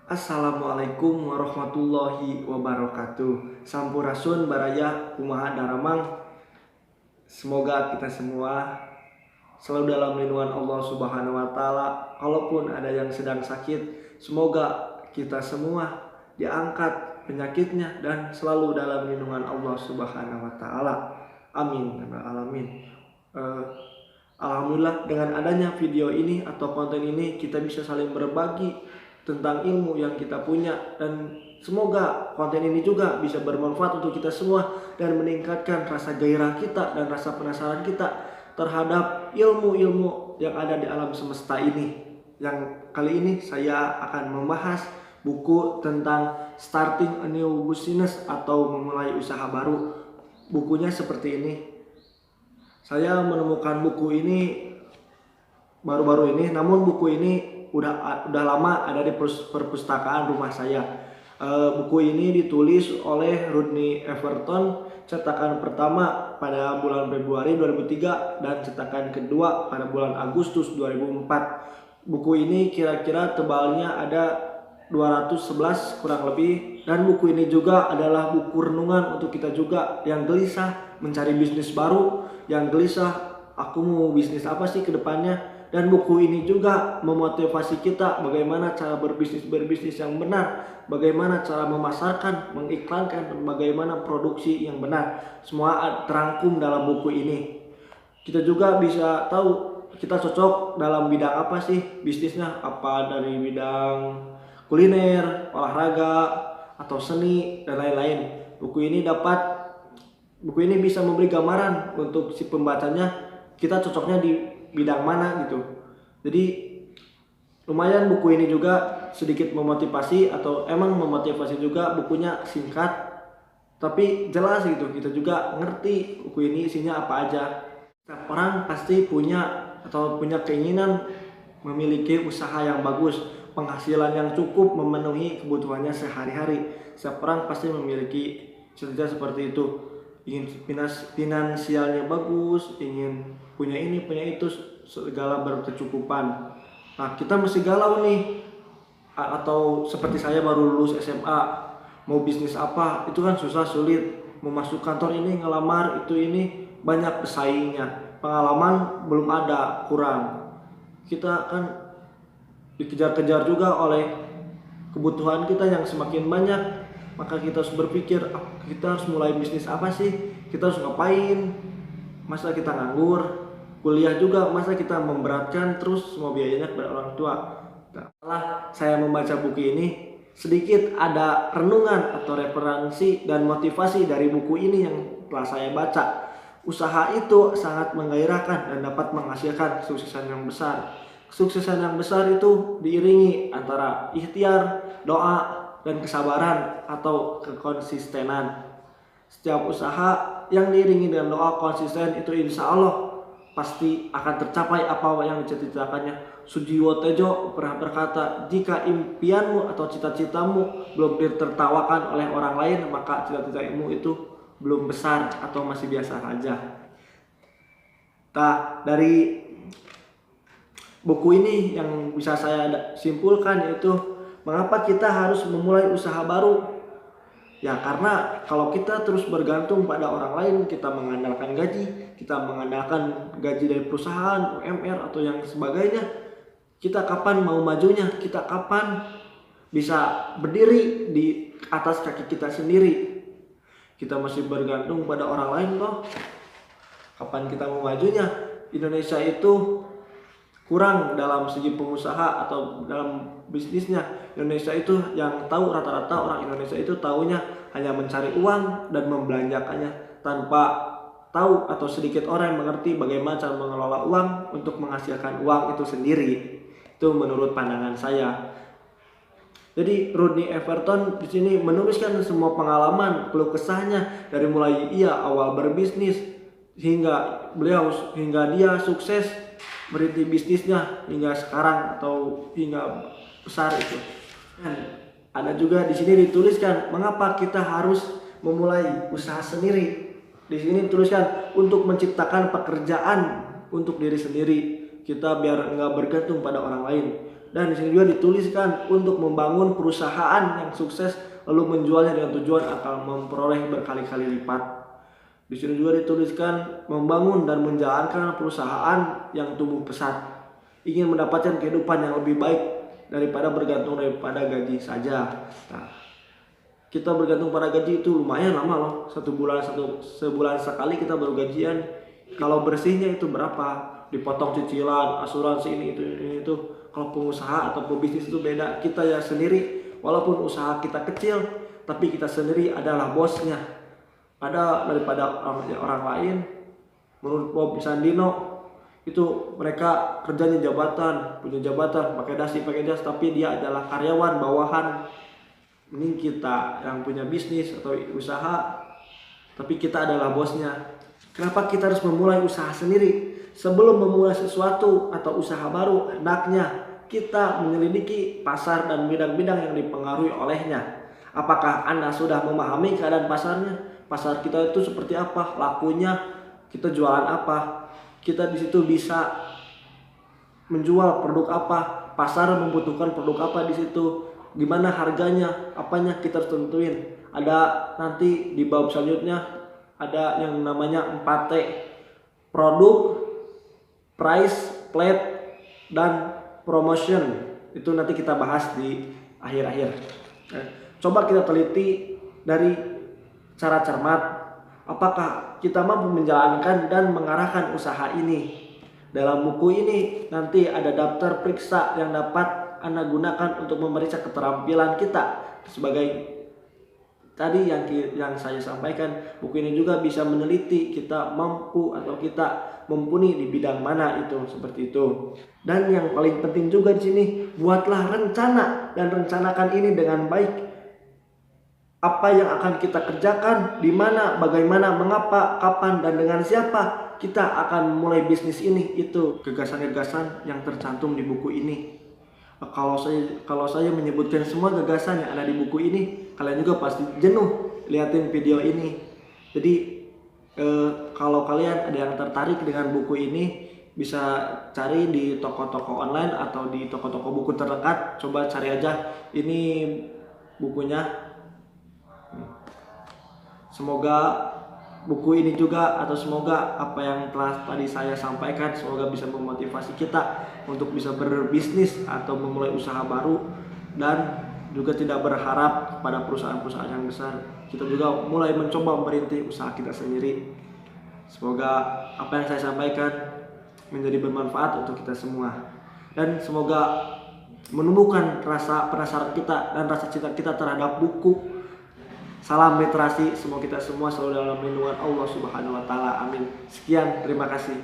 Assalamualaikum warahmatullahi wabarakatuh. Sampurasun baraya kumaha daramang. Semoga kita semua selalu dalam lindungan Allah Subhanahu wa taala. Kalaupun ada yang sedang sakit, semoga kita semua diangkat penyakitnya dan selalu dalam lindungan Allah Subhanahu wa taala. Amin ya rabbal alamin. Alhamdulillah dengan adanya video ini atau konten ini kita bisa saling berbagi tentang ilmu yang kita punya, dan semoga konten ini juga bisa bermanfaat untuk kita semua dan meningkatkan rasa gairah kita dan rasa penasaran kita terhadap ilmu-ilmu yang ada di alam semesta ini. Yang kali ini saya akan membahas buku tentang Starting a New Business atau memulai usaha baru. Bukunya seperti ini. Saya menemukan buku ini baru-baru ini, namun buku ini udah lama ada di perpustakaan rumah saya. Buku ini ditulis oleh Rodney Everton, cetakan pertama pada bulan Februari 2003 dan cetakan kedua pada bulan Agustus 2004. Buku ini kira-kira tebalnya ada 211 kurang lebih, dan buku ini juga adalah buku renungan untuk kita juga yang gelisah mencari bisnis baru, yang gelisah aku mau bisnis apa sih ke depannya. Dan buku ini juga memotivasi kita bagaimana cara berbisnis yang benar, bagaimana cara memasarkan, mengiklankan, bagaimana produksi yang benar. Semua terangkum dalam buku ini. Kita juga bisa tahu kita cocok dalam bidang apa sih bisnisnya, apa dari bidang kuliner, olahraga, atau seni, dan lain-lain. Buku ini bisa memberi gambaran untuk si pembacanya kita cocoknya di bidang mana gitu. Jadi lumayan buku ini juga sedikit memotivasi, atau emang memotivasi juga. Bukunya singkat tapi jelas gitu, kita juga ngerti buku ini isinya apa aja. Setiap orang pasti punya keinginan memiliki usaha yang bagus, penghasilan yang cukup memenuhi kebutuhannya sehari-hari. Setiap orang pasti memiliki cita-cita seperti itu, ingin finansialnya bagus, ingin punya ini punya itu, segala berkecukupan. Nah, kita mesti galau nih, atau seperti saya baru lulus SMA, mau bisnis apa itu kan susah sulit, mau masuk kantor ini, ngelamar ini banyak pesaingnya, pengalaman belum ada, kurang. Kita kan dikejar-kejar juga oleh kebutuhan kita yang semakin banyak. Maka kita harus berpikir, kita harus mulai bisnis apa sih, kita harus ngapain, masa kita nganggur, kuliah juga masa kita memberatkan terus semua biayanya kepada orang tua. Setelah saya membaca buku ini, sedikit ada renungan atau referensi dan motivasi dari buku ini yang telah saya baca. Usaha itu sangat menggairahkan dan dapat menghasilkan kesuksesan yang besar. Kesuksesan yang besar itu diiringi antara ikhtiar, doa, dan kesabaran atau kekonsistenan. Setiap usaha yang diiringi dengan doa konsisten itu insya Allah pasti akan tercapai apa yang dicita-citakannya. Sujiwo Tejo pernah berkata, jika impianmu atau cita-citamu belum ditertawakan oleh orang lain, maka cita-citamu itu belum besar atau masih biasa saja. Nah, dari buku ini yang bisa saya simpulkan yaitu mengapa kita harus memulai usaha baru. Ya karena kalau kita terus bergantung pada orang lain, kita mengandalkan gaji dari perusahaan, UMR atau yang sebagainya, kita kapan mau majunya, kita kapan bisa berdiri di atas kaki kita sendiri. Kita masih bergantung pada orang lain loh, kapan kita mau majunya. Indonesia itu kurang dalam segi pengusaha atau dalam bisnisnya. Indonesia itu yang tahu, rata-rata orang Indonesia itu tahunya hanya mencari uang dan membelanjakannya, tanpa tahu atau sedikit orang yang mengerti bagaimana cara mengelola uang untuk menghasilkan uang itu sendiri. Itu menurut pandangan saya. Jadi Rodney Everton di sini menuliskan semua pengalaman, keluh kesahnya dari mulai awal berbisnis hingga dia sukses merintis bisnisnya hingga sekarang atau hingga besar itu. Dan ada juga di sini dituliskan mengapa kita harus memulai usaha sendiri. Di sini dituliskan untuk menciptakan pekerjaan untuk diri sendiri. Kita biar nggak bergantung pada orang lain. Dan di sini juga dituliskan untuk membangun perusahaan yang sukses lalu menjualnya dengan tujuan akan memperoleh berkali-kali lipat. Di sini juga dituliskan membangun dan menjalankan perusahaan yang tumbuh pesat, ingin mendapatkan kehidupan yang lebih baik daripada bergantung daripada gaji saja. Nah, kita bergantung pada gaji itu lumayan lama loh, sebulan sekali kita baru gajian. Kalau bersihnya itu berapa? Dipotong cicilan, asuransi ini itu. Kalau pengusaha atau pebisnis itu beda. Kita ya sendiri, walaupun usaha kita kecil, tapi kita sendiri adalah bosnya. Ada daripada orang lain. Menurut Bob Sandino itu mereka kerjanya jabatan, punya jabatan, pakai dasi, pakai jas, tapi dia adalah karyawan bawahan. Mending kita yang punya bisnis atau usaha, tapi kita adalah bosnya. Kenapa kita harus memulai usaha sendiri? Sebelum memulai sesuatu atau usaha baru, hendaknya kita menyelidiki pasar dan bidang-bidang yang dipengaruhi olehnya. Apakah Anda sudah memahami keadaan pasarnya? Pasar kita itu seperti apa? Lakunya, kita jualan apa? Kita di situ bisa menjual produk apa? Pasar membutuhkan produk apa di situ? Gimana harganya? Apanya kita harus tentuin. Ada nanti di bab selanjutnya ada yang namanya 4T. Produk, price, plate, dan promotion. Itu nanti kita bahas di akhir-akhir. Coba kita teliti dari cara cermat, apakah kita mampu menjalankan dan mengarahkan usaha ini. Dalam buku ini nanti ada daftar periksa yang dapat Anda gunakan untuk memeriksa keterampilan kita. Sebagai tadi yang saya sampaikan, buku ini juga bisa meneliti kita mampu atau kita mumpuni di bidang mana itu, seperti itu. Dan yang paling penting juga di sini, buatlah rencana dan rencanakan ini dengan baik. Apa yang akan kita kerjakan, di mana, bagaimana, mengapa, kapan, dan dengan siapa kita akan mulai bisnis ini. Itu gagasan-gagasan yang tercantum di buku ini. Kalau saya menyebutkan semua gagasan yang ada di buku ini, kalian juga pasti jenuh liatin video ini. Jadi kalau kalian ada yang tertarik dengan buku ini, bisa cari di toko-toko online atau di toko-toko buku terdekat. Coba cari aja ini bukunya. Semoga buku ini juga, atau semoga apa yang telah tadi saya sampaikan, semoga bisa memotivasi kita untuk bisa berbisnis atau memulai usaha baru, dan juga tidak berharap pada perusahaan-perusahaan yang besar. Kita juga mulai mencoba merintis usaha kita sendiri. Semoga apa yang saya sampaikan menjadi bermanfaat untuk kita semua, dan semoga menumbuhkan rasa penasaran kita dan rasa cinta kita terhadap buku. Salam literasi, semoga kita semua selalu dalam lindungan Allah Subhanahu wa Ta'ala. Amin. Sekian, terima kasih.